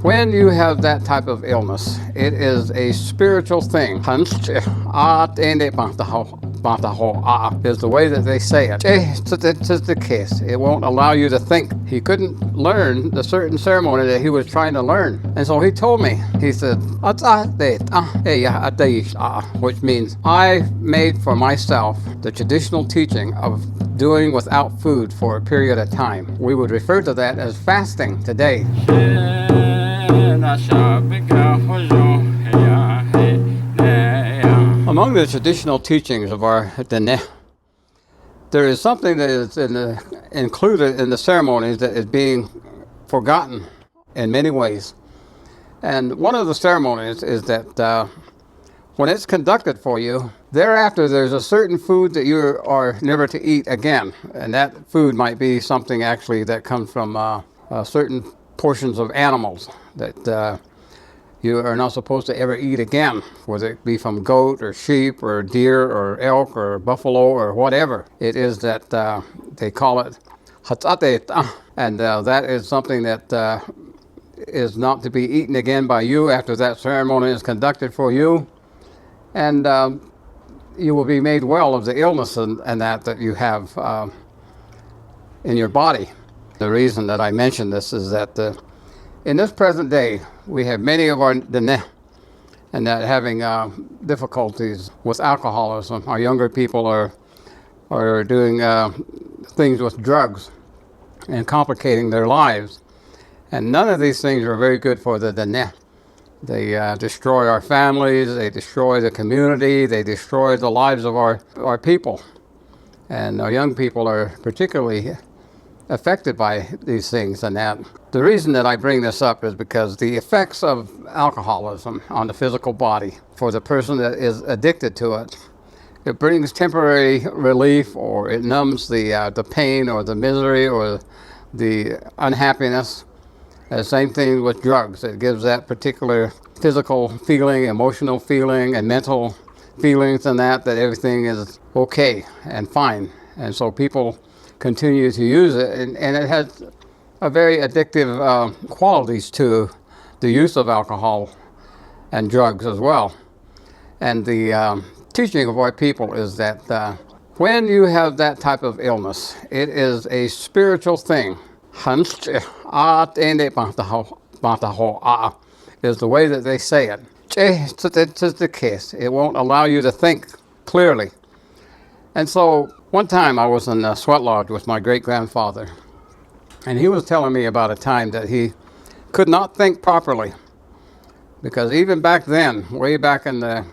When you have that type of illness, it is a spiritual thing. Is the way that they say it. It's the case. It won't allow you to think. He couldn't learn the certain ceremony that he was trying to learn. And so he told me, he said, which means I made for myself the traditional teaching of doing without food for a period of time. We would refer to that as fasting today. Among the traditional teachings of our Dene, there is something that is included in the ceremonies that is being forgotten in many ways. And one of the ceremonies is that when it's conducted for you, thereafter there's a certain food that you are never to eat again. And that food might be something actually that comes from certain portions of animals that you are not supposed to ever eat again, whether it be from goat or sheep or deer or elk or buffalo or whatever it is that they call it hatate, and that is something that is not to be eaten again by you after that ceremony is conducted for you, and you will be made well of the illness and that you have in your body. The reason that I mention this is that in this present day, we have many of our Dene and that having difficulties with alcoholism. Our younger people are doing things with drugs and complicating their lives. And none of these things are very good for the Dene. They destroy our families, they destroy the community, they destroy the lives of our people. And our young people are particularly affected by these things and that. The reason that I bring this up is because the effects of alcoholism on the physical body for the person that is addicted to it, it brings temporary relief, or it numbs the pain or the misery or the unhappiness. The same thing with drugs. It gives that particular physical feeling, emotional feeling, and mental feelings and that everything is okay and fine. And so people continue to use it, and it has a very addictive qualities to the use of alcohol and drugs as well. And the teaching of our people is that when you have that type of illness, it is a spiritual thing. Is the way that they say it. It's the case. It won't allow you to think clearly. And so one time I was in a sweat lodge with my great-grandfather, and he was telling me about a time that he could not think properly, because even back then, way back in the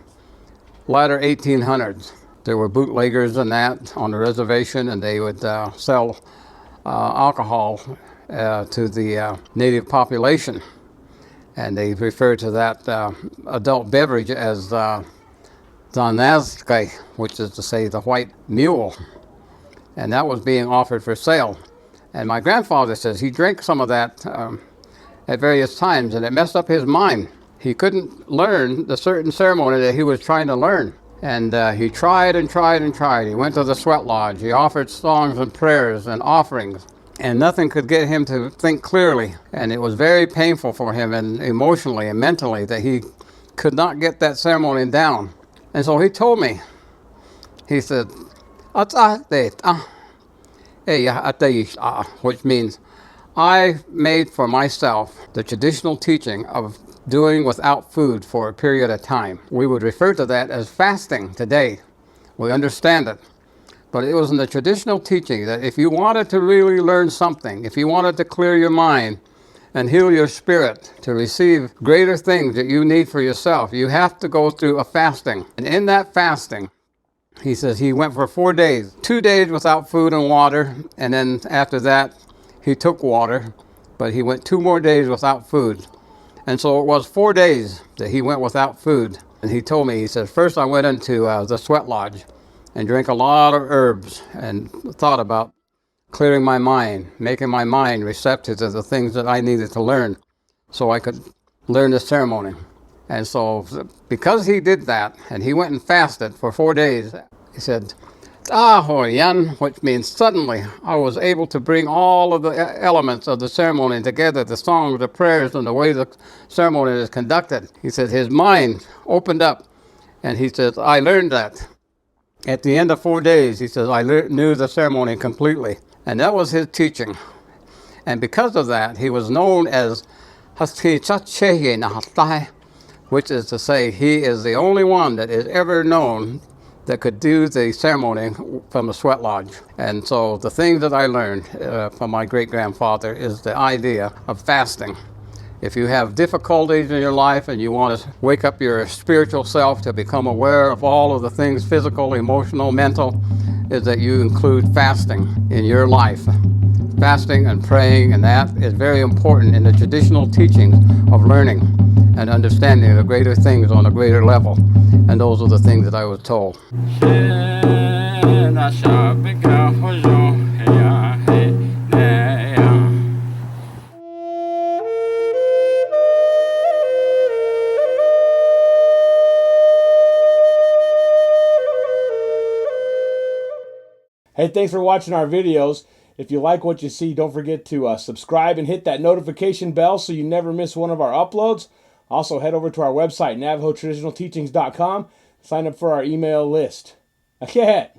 latter 1800s, there were bootleggers and that on the reservation, and they would sell alcohol to the native population, and they referred to that adult beverage as Zanazkai, which is to say the white mule, and that was being offered for sale. And my grandfather says he drank some of that at various times, and it messed up his mind. He couldn't learn the certain ceremony that he was trying to learn, and he tried and tried and tried. He went to the sweat lodge, he offered songs and prayers and offerings, and nothing could get him to think clearly. And it was very painful for him, and emotionally and mentally, that he could not get that ceremony down. And so he told me, he said, which means I made for myself the traditional teaching of doing without food for a period of time. We would refer to that as fasting today. We understand it. But it was in the traditional teaching that if you wanted to really learn something, if you wanted to clear your mind and heal your spirit to receive greater things that you need for yourself, you have to go through a fasting. And in that fasting, he says he went for 4 days, 2 days without food and water, and then after that he took water, but he went 2 more days without food. And so it was 4 days that he went without food. And he told me, he said, first I went into the sweat lodge and drank a lot of herbs and thought about clearing my mind, making my mind receptive to the things that I needed to learn so I could learn the ceremony. And so because he did that, and he went and fasted for 4 days, he said, Tahoyan, which means suddenly, I was able to bring all of the elements of the ceremony together, the songs, the prayers, and the way the ceremony is conducted. He said his mind opened up, and he says, I learned that. At the end of 4 days, he says, I knew the ceremony completely. And that was his teaching. And because of that, he was known as Haskichachehe Nahatai, which is to say, he is the only one that is ever known that could do the ceremony from the sweat lodge. And so the thing that I learned from my great-grandfather is the idea of fasting. If you have difficulties in your life and you want to wake up your spiritual self to become aware of all of the things, physical, emotional, mental, is that you include fasting in your life. Fasting and praying, and that is very important in the traditional teachings of learning and understanding the greater things on a greater level. And those are the things that I was told. Hey, thanks for watching our videos. If you like what you see, don't forget to subscribe and hit that notification bell so you never miss one of our uploads. Also, head over to our website, NavajoTraditionalTeachings.com. Sign up for our email list. Okay.